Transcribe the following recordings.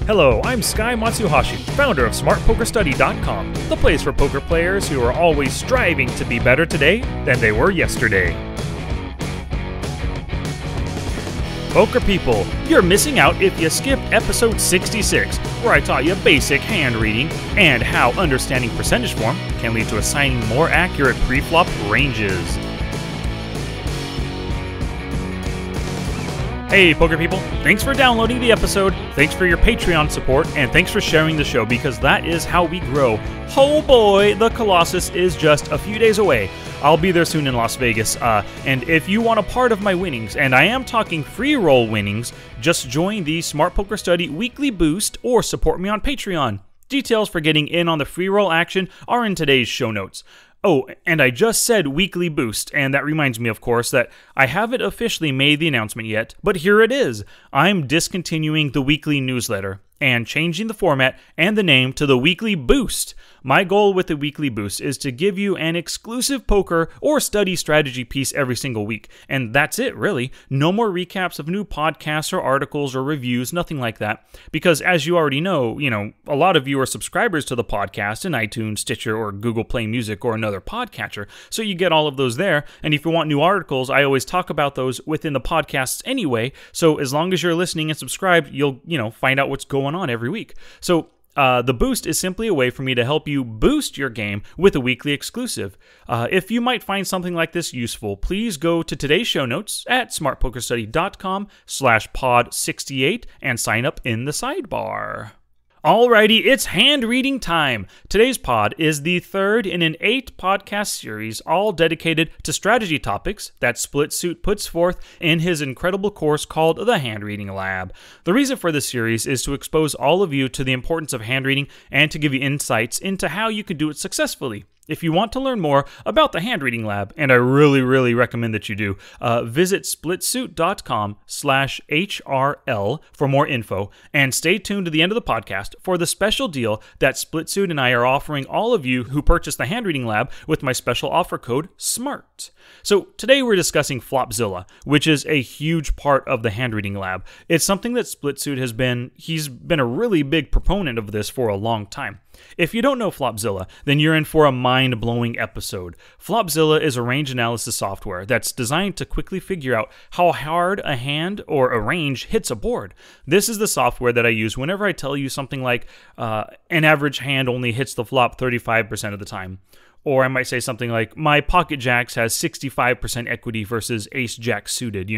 Hello, I'm Sky Matsuhashi, founder of SmartPokerStudy.com, the place for poker players who are always striving to be better today than they were yesterday. Poker people, you're missing out if you skipped episode 66, where I taught you basic hand reading and how understanding percentage form can lead to assigning more accurate pre-flop ranges. Hey poker people, thanks for downloading the episode, thanks for your Patreon support, and thanks for sharing the show because that is how we grow. Oh boy, the Colossus is just a few days away. I'll be there soon in Las Vegas, and if you want a part of my winnings, and I am talking free roll winnings, just join the Smart Poker Study Weekly Boost or support me on Patreon. Details for getting in on the free roll action are in today's show notes. Oh, and I just said weekly boost, and that reminds me, of course, that I haven't officially made the announcement yet, but here it is. I'm discontinuing the weekly newsletter and changing the format and the name to the Weekly Boost. My goal with the Weekly Boost is to give you an exclusive poker or study strategy piece every single week. And that's it, really. No more recaps of new podcasts or articles or reviews, nothing like that. Because as you already know, a lot of you are subscribers to the podcast in iTunes, Stitcher, or Google Play Music or another podcatcher. So you get all of those there. And if you want new articles, I always talk about those within the podcasts anyway. So as long as you're listening and subscribed, you'll, find out what's going on every week. So the boost is simply a way for me to help you boost your game with a weekly exclusive. If you might find something like this useful, please go to today's show notes at smartpokerstudy.com/pod68 and sign up in the sidebar. Alrighty, it's hand reading time. Today's pod is the third in an 8-podcast series, all dedicated to strategy topics that Split Suit puts forth in his incredible course called the Hand Reading Lab. The reason for this series is to expose all of you to the importance of hand reading and to give you insights into how you can do it successfully. If you want to learn more about the Hand Reading Lab, and I really recommend that you do, visit splitsuit.com/HRL for more info, and stay tuned to the end of the podcast for the special deal that Splitsuit and I are offering all of you who purchase the Hand Reading Lab with my special offer code SMART. So today we're discussing Flopzilla, which is a huge part of the Hand Reading Lab. It's something that Splitsuit he's been a really big proponent of this for a long time. If you don't know Flopzilla, then you're in for a mind-blowing episode. Flopzilla is a range analysis software that's designed to quickly figure out how hard a hand or a range hits a board. This is the software that I use whenever I tell you something like an average hand only hits the flop 35% of the time. Or I might say something like, my pocket jacks has 65% equity versus ace jack suited.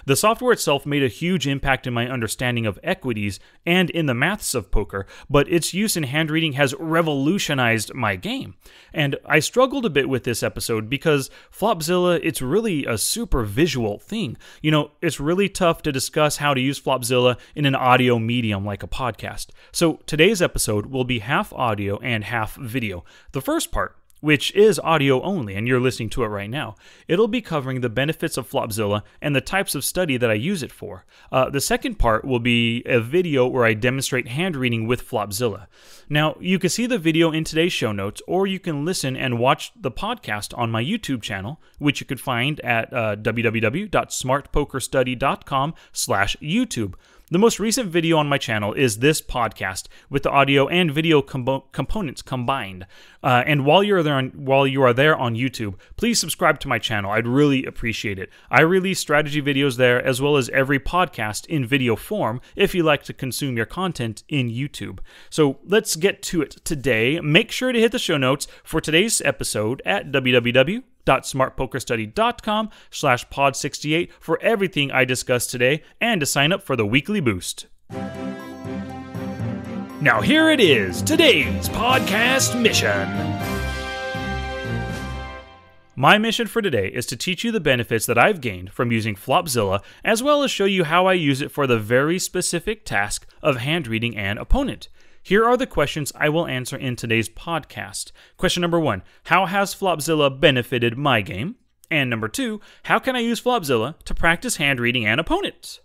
The software itself made a huge impact in my understanding of equities and in the maths of poker, but its use in hand reading has revolutionized my game. And I struggled a bit with this episode because Flopzilla, it's really a super visual thing. It's really tough to discuss how to use Flopzilla in an audio medium like a podcast. So today's episode will be half audio and half video. The first part, which is audio only, and you're listening to it right now, it'll be covering the benefits of Flopzilla and the types of study that I use it for. The second part will be a video where I demonstrate hand reading with Flopzilla. Now, you can see the video in today's show notes, or you can listen and watch the podcast on my YouTube channel, which you can find at www.smartpokerstudy.com/YouTube. The most recent video on my channel is this podcast with the audio and video components combined. And while you are there on YouTube, please subscribe to my channel. I'd really appreciate it. I release strategy videos there as well as every podcast in video form if you like to consume your content in YouTube. So let's get to it today. Make sure to hit the show notes for today's episode at www.smartpokerstudy.com/pod68 for everything I discussed today and to sign up for the weekly boost. Now here it is, today's podcast mission. My mission for today is to teach you the benefits that I've gained from using Flopzilla, as well as show you how I use it for the very specific task of hand reading an opponent. Here are the questions I will answer in today's podcast. Question number 1, how has Flopzilla benefited my game? And number 2, how can I use Flopzilla to practice hand reading an opponent?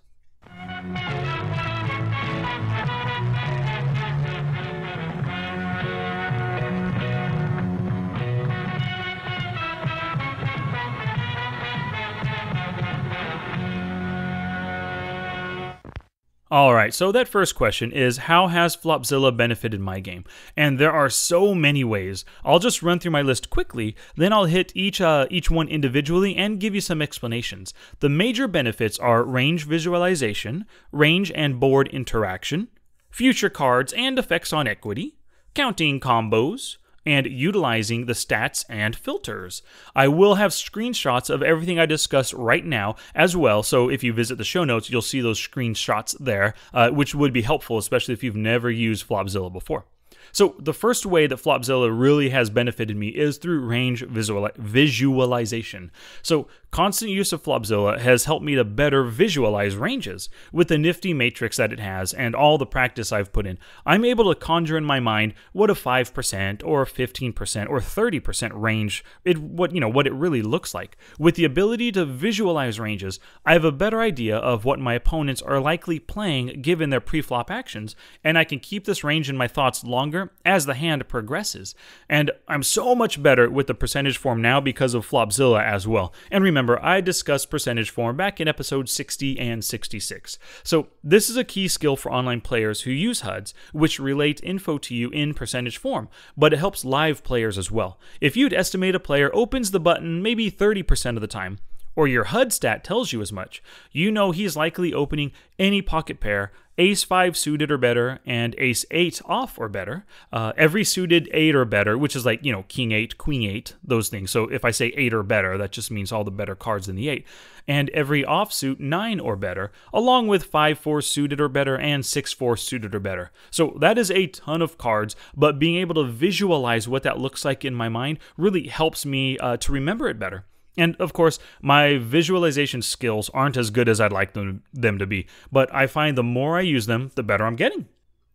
All right, so that first question is, how has Flopzilla benefited my game? And there are so many ways. I'll just run through my list quickly, then I'll hit each one individually and give you some explanations. The major benefits are range visualization, range and board interaction, future cards and effects on equity, counting combos, and utilizing the stats and filters. I will have screenshots of everything I discuss right now as well, so if you visit the show notes, you'll see those screenshots there, which would be helpful, especially if you've never used Flopzilla before. So the first way that Flopzilla really has benefited me is through range visualization. So constant use of Flopzilla has helped me to better visualize ranges. With the nifty matrix that it has and all the practice I've put in, I'm able to conjure in my mind what a 5% or 15% or 30% range, what it really looks like. With the ability to visualize ranges, I have a better idea of what my opponents are likely playing given their pre-flop actions, and I can keep this range in my thoughts longer as the hand progresses. And I'm so much better with the percentage form now because of Flopzilla as well. And remember, I discussed percentage form back in episodes 60 and 66. So this is a key skill for online players who use HUDs, which relate info to you in percentage form, but it helps live players as well. If you'd estimate a player opens the button maybe 30% of the time, or your HUD stat tells you as much, you know he's likely opening any pocket pair, ace-5 suited or better, and ace-8 off or better, every suited 8 or better, which is like, king-8, queen-8, those things. So if I say 8 or better, that just means all the better cards than the 8. And every offsuit 9 or better, along with 5-4 suited or better and 6-4 suited or better. So that is a ton of cards, but being able to visualize what that looks like in my mind really helps me to remember it better. And of course, my visualization skills aren't as good as I'd like them to be, but I find the more I use them, the better I'm getting.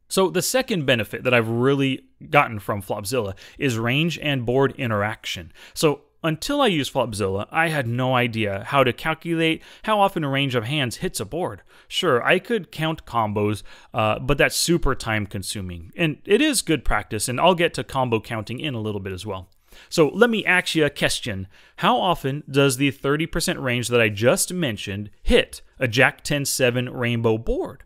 So the second benefit that I've really gotten from Flopzilla is range and board interaction. So until I used Flopzilla, I had no idea how to calculate how often a range of hands hits a board. Sure, I could count combos, but that's super time consuming. And it is good practice, and I'll get to combo counting in a little bit as well. So let me ask you a question. How often does the 30% range that I just mentioned hit a Jack-10-7 rainbow board?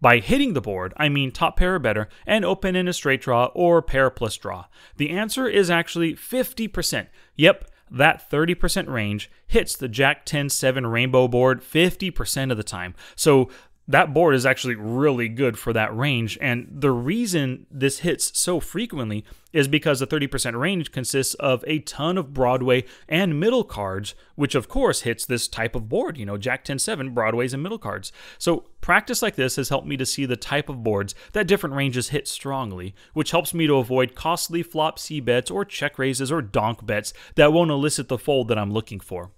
By hitting the board, I mean top pair or better and open in a straight draw or pair plus draw. The answer is actually 50%. Yep, that 30% range hits the Jack-10-7 rainbow board 50% of the time. So that board is actually really good for that range, and the reason this hits so frequently is because the 30% range consists of a ton of Broadway and middle cards, which of course hits this type of board, Jack-10-7, Broadways and middle cards. So practice like this has helped me to see the type of boards that different ranges hit strongly, which helps me to avoid costly flop C-bets or check raises or donk bets that won't elicit the fold that I'm looking for.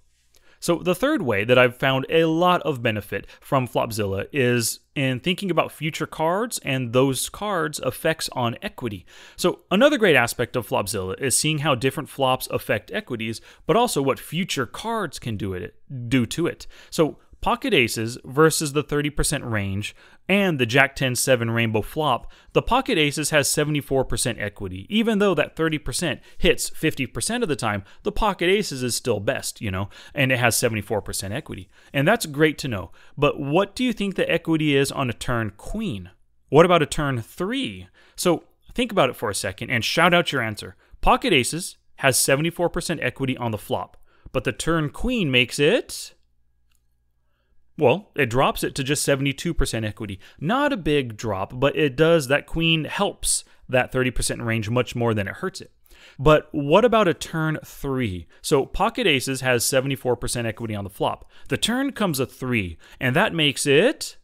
So the third way that I've found a lot of benefit from Flopzilla is in thinking about future cards and those cards' effects on equity. So another great aspect of Flopzilla is seeing how different flops affect equities, but also what future cards can do to it. So pocket aces versus the 30% range and the Jack-10-7 rainbow flop, the pocket aces has 74% equity. Even though that 30% hits 50% of the time, the pocket aces is still best, and it has 74% equity. And that's great to know. But what do you think the equity is on a turn queen? What about a turn 3? So think about it for a second and shout out your answer. Pocket aces has 74% equity on the flop, but the turn queen makes it... well, it drops it to just 72% equity. Not a big drop, but it does. That queen helps that 30% range much more than it hurts it. But what about a turn 3? So pocket aces has 74% equity on the flop. The turn comes a 3, and that makes it,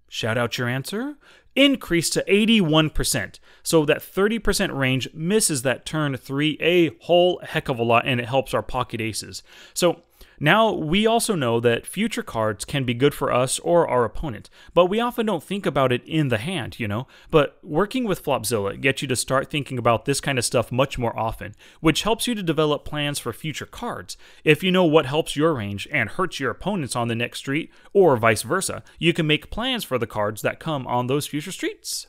shout out your answer, increase to 81%. So that 30% range misses that turn 3 a whole heck of a lot, and it helps our pocket aces. So now, we also know that future cards can be good for us or our opponent, but we often don't think about it in the hand, But working with Flopzilla gets you to start thinking about this kind of stuff much more often, which helps you to develop plans for future cards. If you know what helps your range and hurts your opponents on the next street, or vice versa, you can make plans for the cards that come on those future streets.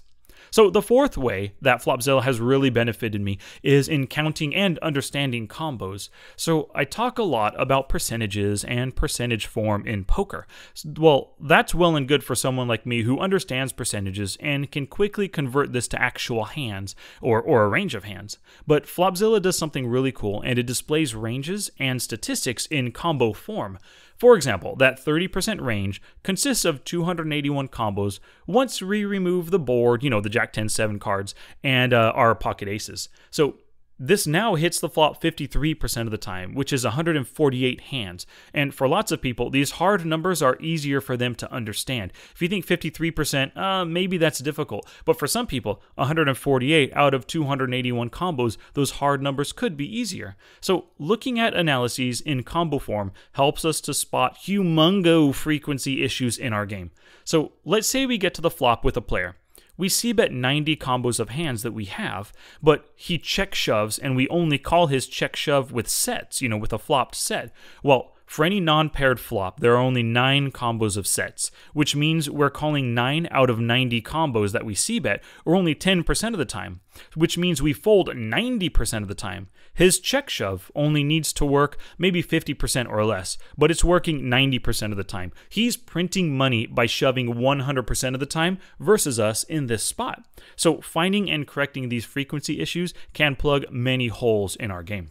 So the fourth way that Flopzilla has really benefited me is in counting and understanding combos. So I talk a lot about percentages and percentage form in poker. Well, that's well and good for someone like me who understands percentages and can quickly convert this to actual hands or a range of hands. But Flopzilla does something really cool, and it displays ranges and statistics in combo form. For example, that 30% range consists of 281 combos once we remove the board, the Jack-10-7 cards, and our pocket aces. So this now hits the flop 53% of the time, which is 148 hands. And for lots of people, these hard numbers are easier for them to understand. If you think 53%, maybe that's difficult. But for some people, 148 out of 281 combos, those hard numbers could be easier. So looking at analyses in combo form helps us to spot humongo frequency issues in our game. So let's say we get to the flop with a player. We c-bet 90 combos of hands that we have, but he check shoves and we only call his check shove with sets, with a flopped set. Well, for any non-paired flop, there are only 9 combos of sets, which means we're calling 9 out of 90 combos that we c-bet, or only 10% of the time, which means we fold 90% of the time. His check shove only needs to work maybe 50% or less, but it's working 90% of the time. He's printing money by shoving 100% of the time versus us in this spot. So finding and correcting these frequency issues can plug many holes in our game.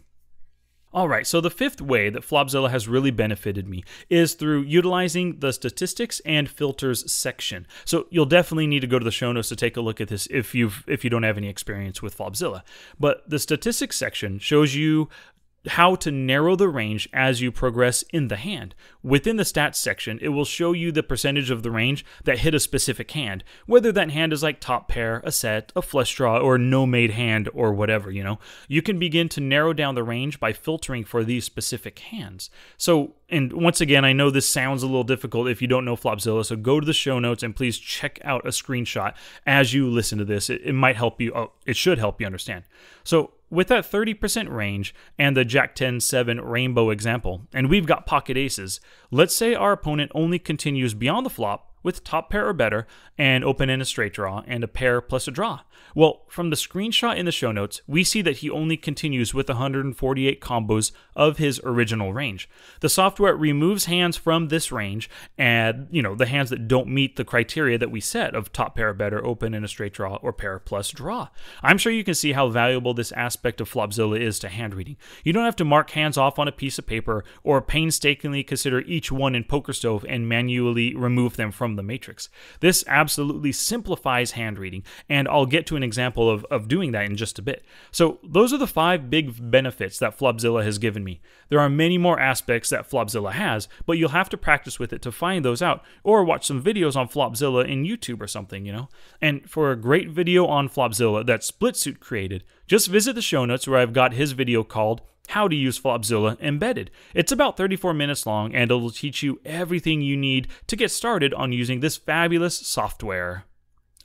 Alright, so the fifth way that Flopzilla has really benefited me is through utilizing the statistics and filters section. So you'll definitely need to go to the show notes to take a look at this if you don't have any experience with Flopzilla. But the statistics section shows you how to narrow the range as you progress in the hand. Within the stats section, it will show you the percentage of the range that hit a specific hand, whether that hand is like top pair, a set, a flush draw, or no made hand, or whatever, You can begin to narrow down the range by filtering for these specific hands. So, and once again, I know this sounds a little difficult if you don't know Flopzilla, so go to the show notes and please check out a screenshot as you listen to this. It might help you, it should help you understand. So, with that 30% range and the Jack-10-7 rainbow example, and we've got pocket aces, let's say our opponent only continues beyond the flop with top pair or better and open in a straight draw and a pair plus a draw. Well, from the screenshot in the show notes, we see that he only continues with 148 combos of his original range. The software removes hands from this range and, the hands that don't meet the criteria that we set of top pair or better, open in a straight draw, or pair plus draw. I'm sure you can see how valuable this aspect of Flopzilla is to hand reading. You don't have to mark hands off on a piece of paper or painstakingly consider each one in PokerStove and manually remove them from the matrix. This absolutely simplifies hand reading, and I'll get to an example of doing that in just a bit. So those are the 5 big benefits that Flopzilla has given me. There are many more aspects that Flopzilla has, but you'll have to practice with it to find those out, or watch some videos on Flopzilla in YouTube or something, And for a great video on Flopzilla that Splitsuit created, just visit the show notes where I've got his video called How to Use Flopzilla Embedded. It's about 34 minutes long, and it'll teach you everything you need to get started on using this fabulous software.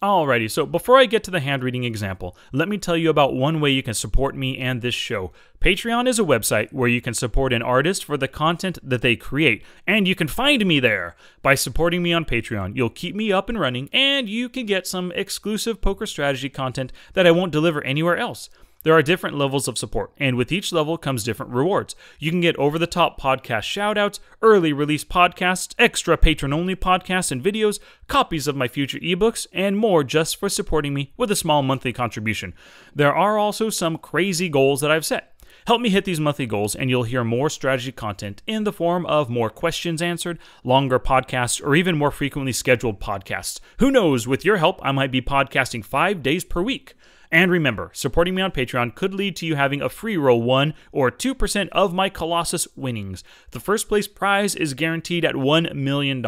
Alrighty, so before I get to the hand reading example, let me tell you about one way you can support me and this show. Patreon is a website where you can support an artist for the content that they create, and you can find me there. By supporting me on Patreon, you'll keep me up and running, and you can get some exclusive poker strategy content that I won't deliver anywhere else. There are different levels of support, and with each level comes different rewards. You can get over-the-top podcast shoutouts, early release podcasts, extra patron-only podcasts and videos, copies of my future ebooks, and more just for supporting me with a small monthly contribution. There are also some crazy goals that I've set. Help me hit these monthly goals, and you'll hear more strategy content in the form of more questions answered, longer podcasts, or even more frequently scheduled podcasts. Who knows, with your help, I might be podcasting 5 days per week. And remember, supporting me on Patreon could lead to you having a free roll 1 or 2% of my Colossus winnings. The first place prize is guaranteed at $1 million,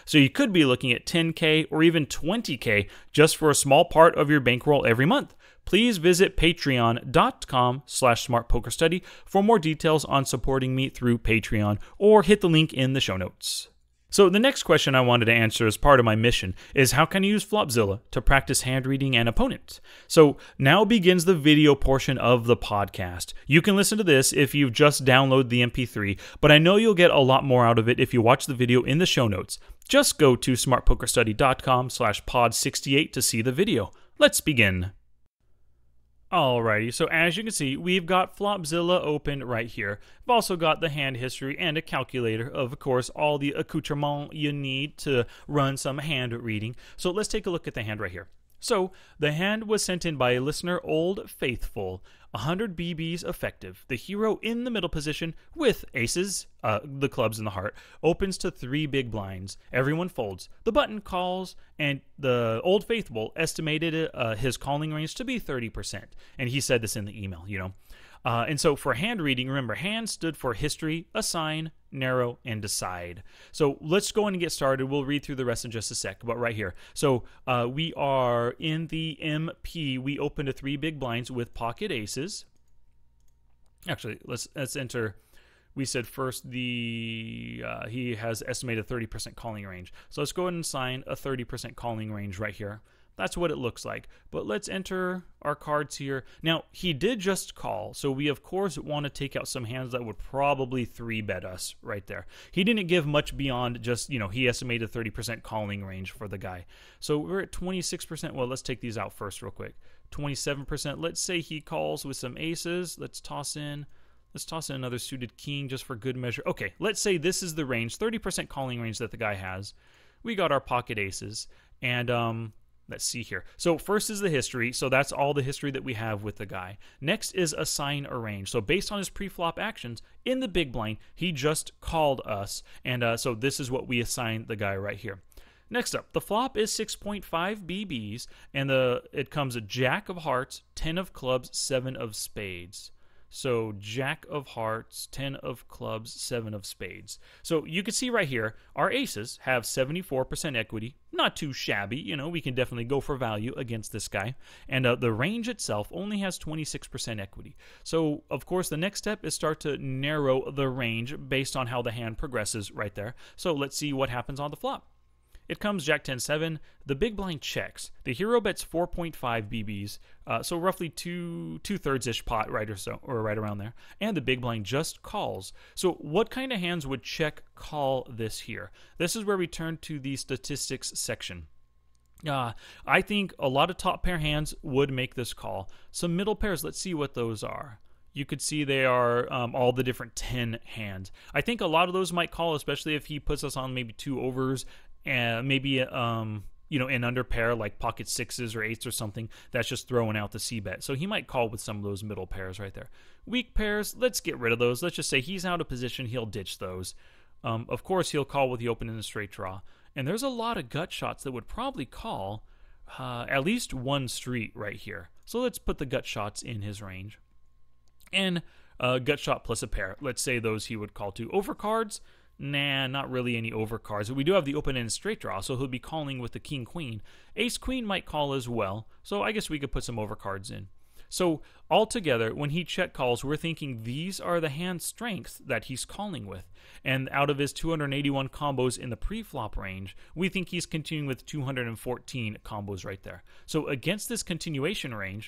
so you could be looking at $10K or even $20K just for a small part of your bankroll every month. Please visit patreon.com/smartpokerstudy for more details on supporting me through Patreon, or hit the link in the show notes. So the next question I wanted to answer as part of my mission is how can I use Flopzilla to practice hand reading an opponent? So now begins the video portion of the podcast. You can listen to this if you've just downloaded the MP3, but I know you'll get a lot more out of it if you watch the video in the show notes. Just go to smartpokerstudy.com/pod68 to see the video. Let's begin. Alrighty, so as you can see, we've got Flopzilla open right here. We've also got the hand history and a calculator, of course, all the accoutrements you need to run some hand reading. So let's take a look at the hand right here. So the hand was sent in by a listener, Old Faithful. 100 BBs effective. The hero in the middle position with aces, the clubs and the heart, opens to 3 big blinds. Everyone folds. The button calls, and the Old Faithful estimated his calling range to be 30%. And he said this in the email, you know. And so for hand reading, remember, hand stood for history, assign, narrow, and decide. So let's go in and get started. We'll read through the rest in just a sec, but right here. So we are in the MP. We opened to 3 big blinds with pocket aces. Actually, let's enter. We said first he has estimated 30% calling range. So let's go ahead and assign a 30% calling range right here. That's what it looks like. But let's enter our cards here. Now, he did just call, so we, of course, want to take out some hands that would probably 3-bet us right there. He didn't give much beyond just, you know, he estimated 30% calling range for the guy. So we're at 26%. Well, let's take these out first real quick. 27%. Let's say he calls with some aces. Let's toss in another suited king just for good measure. Okay, let's say this is the range, 30% calling range that the guy has. We got our pocket aces, and let's see here. So first is the history. So that's all the history that we have with the guy. Next is assign arrange. So based on his pre-flop actions in the big blind, he just called us. And so this is what we assign the guy right here. Next up, the flop is 6.5 BBs. And it comes a jack of hearts, 10 of clubs, 7 of spades. So jack of hearts, 10 of clubs, 7 of spades. So you can see right here, our aces have 74% equity. Not too shabby, you know, we can definitely go for value against this guy. And the range itself only has 26% equity. So, of course, the next step is start to narrow the range based on how the hand progresses right there. So let's see what happens on the flop. It comes Jack 10-7. The big blind checks. The hero bets 4.5 BBs, so roughly two-thirds-ish pot, right around there. And the big blind just calls. So what kind of hands would check call this here? This is where we turn to the statistics section. I think a lot of top pair hands would make this call. Some middle pairs, let's see what those are. You could see they are all the different 10 hands. I think a lot of those might call, especially if he puts us on maybe 2 overs, and maybe you know, an under pair like pocket 6s or 8s or something that's just throwing out the c-bet. So he might call with some of those middle pairs right there. Weak pairs, let's get rid of those. Let's just say he's out of position. He'll ditch those. Of course, he'll call with the open and the straight draw. And there's a lot of gut shots that would probably call at least one street right here. So let's put the gut shots in his range. And gut shot plus a pair. Let's say those he would call to. Overcards. Nah, not really any overcards. We do have the open and straight draw, so he'll be calling with the king-queen. Ace-queen might call as well, so I guess we could put some overcards in. So altogether, when he check calls, we're thinking these are the hand strengths that he's calling with. And out of his 281 combos in the pre-flop range, we think he's continuing with 214 combos right there. So against this continuation range,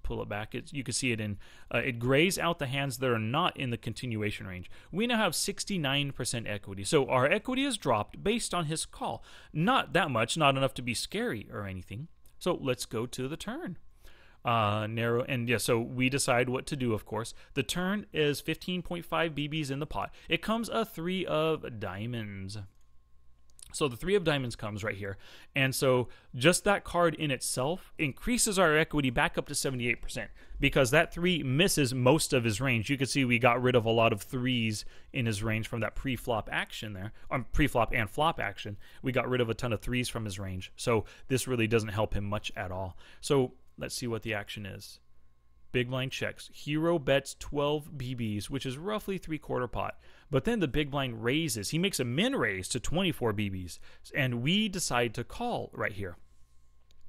pull it back. You can see it in, it grays out the hands that are not in the continuation range. We now have 69% equity. So our equity is dropped based on his call. Not that much, not enough to be scary or anything. So let's go to the turn. Narrow, and yeah, so we decide what to do, of course. The turn is 15.5 BBs in the pot. It comes a 3 of diamonds. So the 3 of diamonds comes right here. And so just that card in itself increases our equity back up to 78% because that 3 misses most of his range. You can see we got rid of a lot of 3s in his range from that pre-flop action there. Pre-flop and flop action. We got rid of a ton of 3s from his range. So this really doesn't help him much at all. So let's see what the action is. Big blind checks. Hero bets 12 BBs, which is roughly 3/4 pot. But then the big blind raises. He makes a min raise to 24 BBs, and we decide to call right here.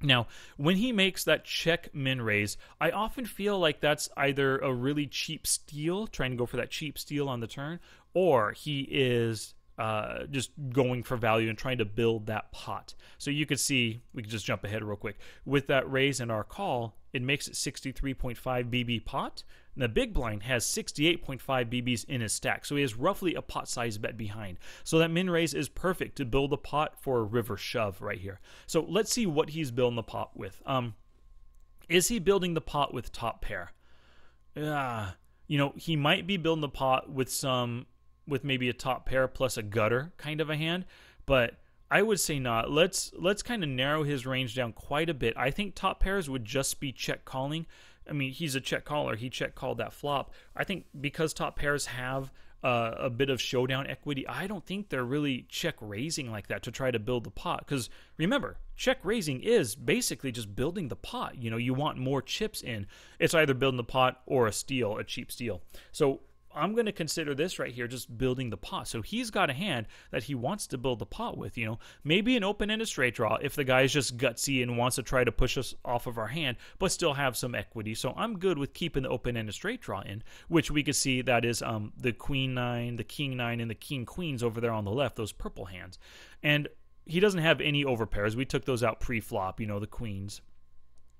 Now, when he makes that check min raise, I often feel like that's either a really cheap steal, trying to go for that cheap steal on the turn, or he is just going for value and trying to build that pot. So you could see, we can just jump ahead real quick. With that raise and our call, it makes it 63.5 BB pot. And the big blind has 68.5 BBs in his stack, so he has roughly a pot size bet behind. So that min raise is perfect to build a pot for a river shove right here. So let's see what he's building the pot with. Is he building the pot with top pair? He might be building the pot with maybe a top pair plus a gutter kind of a hand, but I would say not. Let's kind of narrow his range down quite a bit. I think top pairs would just be check calling. I mean, he's a check caller. He check called that flop. I think because top pairs have a bit of showdown equity, I don't think they're really check raising like that to try to build the pot. Because remember, check raising is basically just building the pot. You want more chips in. It's either building the pot or a steal, a cheap steal. So I'm going to consider this right here just building the pot. So he's got a hand that he wants to build the pot with, Maybe an open-ended straight draw if the guy is just gutsy and wants to try to push us off of our hand, but still have some equity. So I'm good with keeping the open-ended straight draw in, which we could see that is the queen nine, the king nine, and the king queens over there on the left, those purple hands. And he doesn't have any overpairs. We took those out pre-flop, the queens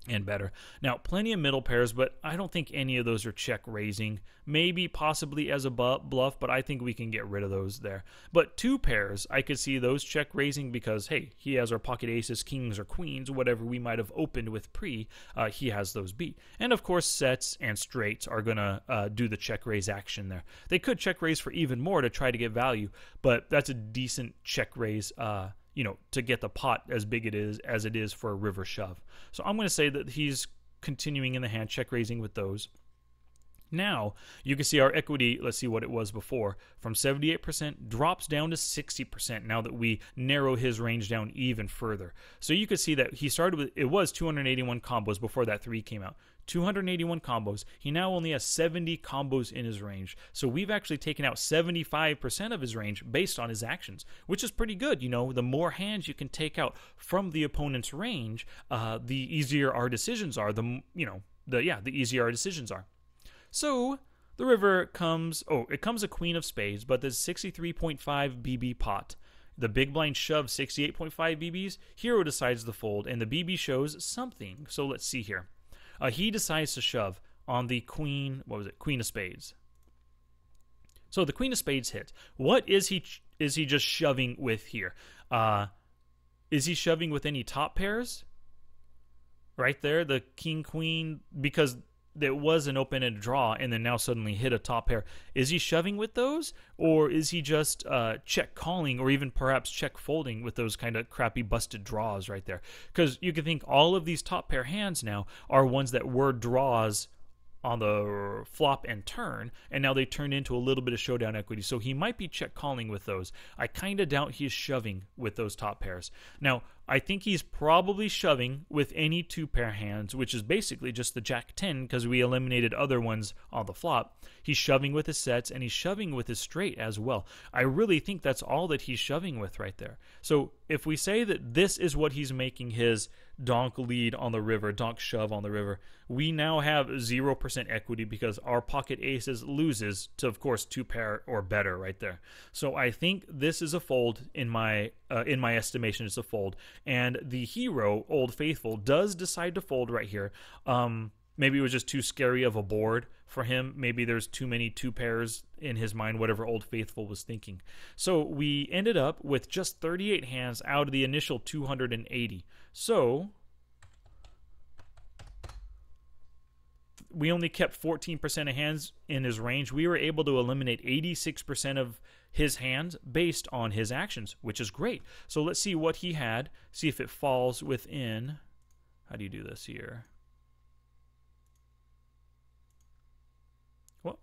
and better. Now, plenty of middle pairs, but I don't think any of those are check raising. Maybe possibly as a bluff, but I think we can get rid of those there. But two pairs, I could see those check raising because, hey, he has our pocket aces, kings, or queens, whatever we might have opened with pre, he has those beat. And of course, sets and straights are going to do the check raise action there. They could check raise for even more to try to get value, but that's a decent check raise to get the pot as big as it is for a river shove. So I'm going to say that he's continuing in the hand, check raising with those. Now, you can see our equity, let's see what it was before, from 78% drops down to 60% now that we narrow his range down even further. So you can see that he started with, it was 281 combos before that 3 came out. 281 combos. He now only has 70 combos in his range. So we've actually taken out 75% of his range based on his actions, which is pretty good. The more hands you can take out from the opponent's range, the easier our decisions are. The easier our decisions are. So the river comes a queen of spades, but there's 63.5 BB pot. The big blind shoves 68.5 BBs. Hero decides to fold, and the BB shows something. So let's see here. He decides to shove on the queen. What was it? Queen of spades. So the queen of spades hit. What is he? Is he just shoving with here? Is he shoving with any top pairs? Right there, the king queen, because there was an open-ended draw and then now suddenly hit a top pair. Is he shoving with those? Or is he just check calling or even perhaps check folding with those kind of crappy busted draws right there? Because you can think all of these top pair hands now are ones that were draws on the flop and turn, and now they turn into a little bit of showdown equity. So he might be check calling with those. I kind of doubt he's shoving with those top pairs. Now, I think he's probably shoving with any two pair hands, which is basically just the Jack 10 because we eliminated other ones on the flop. He's shoving with his sets and he's shoving with his straight as well. I really think that's all that he's shoving with right there. So if we say that this is what he's making his donk lead on the river, donk shove on the river, we now have 0% equity because our pocket aces loses to, of course, two pair or better right there. So I think this is a fold in my estimation. It's a fold. And the hero, Old Faithful, does decide to fold right here. Maybe it was just too scary of a board for him. Maybe there's too many two pairs in his mind, whatever Old Faithful was thinking. So we ended up with just 38 hands out of the initial 280. So we only kept 14% of hands in his range. We were able to eliminate 86% of his hands based on his actions, which is great. So let's see what he had, see if it falls within. How do you do this here?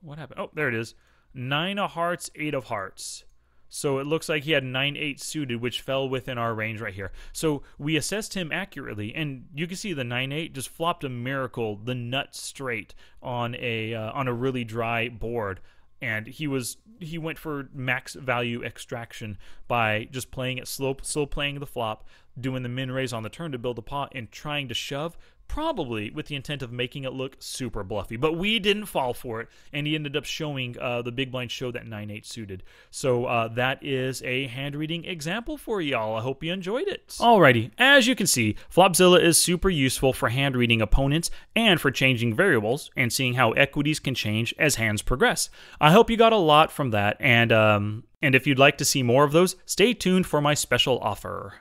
What happened? Oh, there it is. 9 of hearts, 8 of hearts. So it looks like he had 9-8 suited, which fell within our range right here. So we assessed him accurately, and you can see the 9-8 just flopped a miracle, the nut straight on a really dry board. And he went for max value extraction by just playing it slow playing the flop, doing the min raise on the turn to build a pot, and trying to shove. probably with the intent of making it look super bluffy. But we didn't fall for it, and he ended up showing the big blind showed that 9-8 suited. So that is a hand reading example for y'all. I hope you enjoyed it. Alrighty, as you can see, Flopzilla is super useful for hand reading opponents and for changing variables and seeing how equities can change as hands progress. I hope you got a lot from that, and if you'd like to see more of those, stay tuned for my special offer.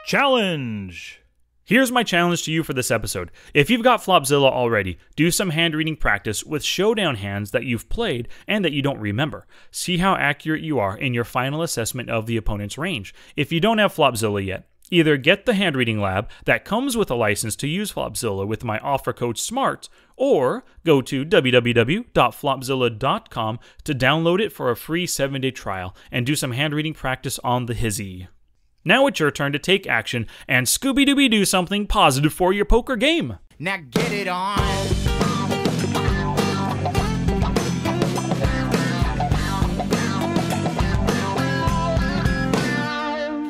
Challenge! Here's my challenge to you for this episode. If you've got Flopzilla already, do some hand reading practice with showdown hands that you've played and that you don't remember. See how accurate you are in your final assessment of the opponent's range. If you don't have Flopzilla yet, either get the hand reading lab that comes with a license to use Flopzilla with my offer code SMART, or go to www.flopzilla.com to download it for a free 7-day trial and do some hand reading practice on the hizzy. Now it's your turn to take action and Scooby-Dooby-Doo something positive for your poker game. Now get it on.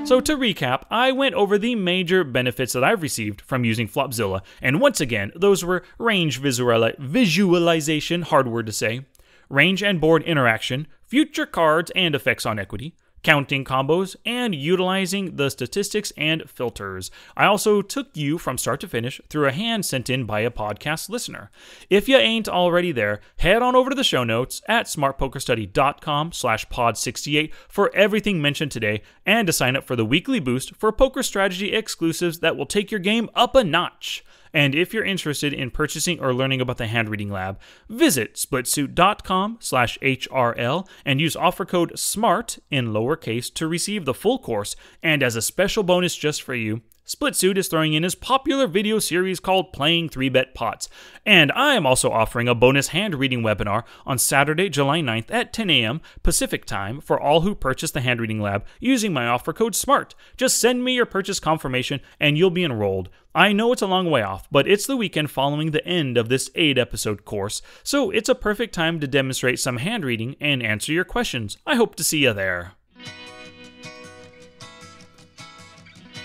So to recap, I went over the major benefits that I've received from using Flopzilla, and once again, those were range visualization, hard word to say, range and board interaction, future cards and effects on equity, counting combos, and utilizing the statistics and filters. I also took you from start to finish through a hand sent in by a podcast listener. If you ain't already there, head on over to the show notes at smartpokerstudy.com/pod68 for everything mentioned today and to sign up for the weekly boost for poker strategy exclusives that will take your game up a notch. And if you're interested in purchasing or learning about the hand reading lab, visit splitsuit.com/HRL and use offer code SMART in lowercase to receive the full course. And as a special bonus just for you, SplitSuit is throwing in his popular video series called Playing 3-Bet Pots. And I am also offering a bonus hand reading webinar on Saturday, July 9th at 10 a.m. Pacific time for all who purchase the hand reading lab using my offer code SMART. Just send me your purchase confirmation and you'll be enrolled. I know it's a long way off, but it's the weekend following the end of this 8-episode course, so it's a perfect time to demonstrate some hand reading and answer your questions. I hope to see you there.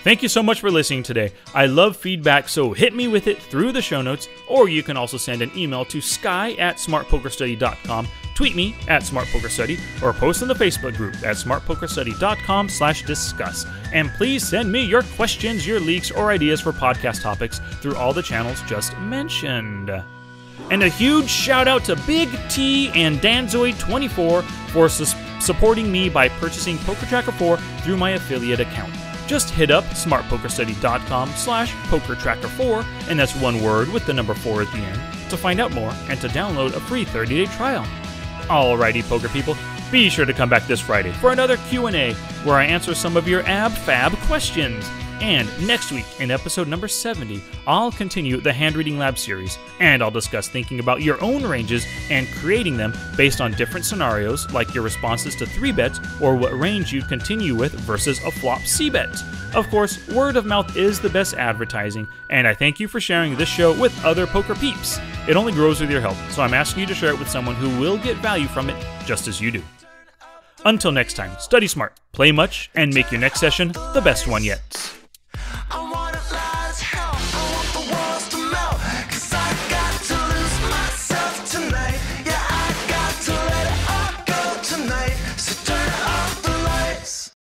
Thank you so much for listening today. I love feedback, so hit me with it through the show notes, or you can also send an email to sky@smartpokerstudy.com, tweet me @smartpokerstudy, or post in the Facebook group at smartpokerstudy.com/discuss. And please send me your questions, your leaks, or ideas for podcast topics through all the channels just mentioned. And a huge shout out to Big T and Danzoid24 for supporting me by purchasing Poker Tracker 4 through my affiliate account. Just hit up smartpokerstudy.com/pokertracker4, and that's one word with the number 4 at the end, to find out more and to download a free 30-day trial. Alrighty, poker people, be sure to come back this Friday for another Q&A where I answer some of your ab-fab questions. And next week, in episode number 70, I'll continue the Hand Reading Lab series, and I'll discuss thinking about your own ranges and creating them based on different scenarios, like your responses to 3-bets or what range you'd continue with versus a flop C-bet. Of course, word of mouth is the best advertising, and I thank you for sharing this show with other poker peeps. It only grows with your help, so I'm asking you to share it with someone who will get value from it just as you do. Until next time, study smart, play much, and make your next session the best one yet.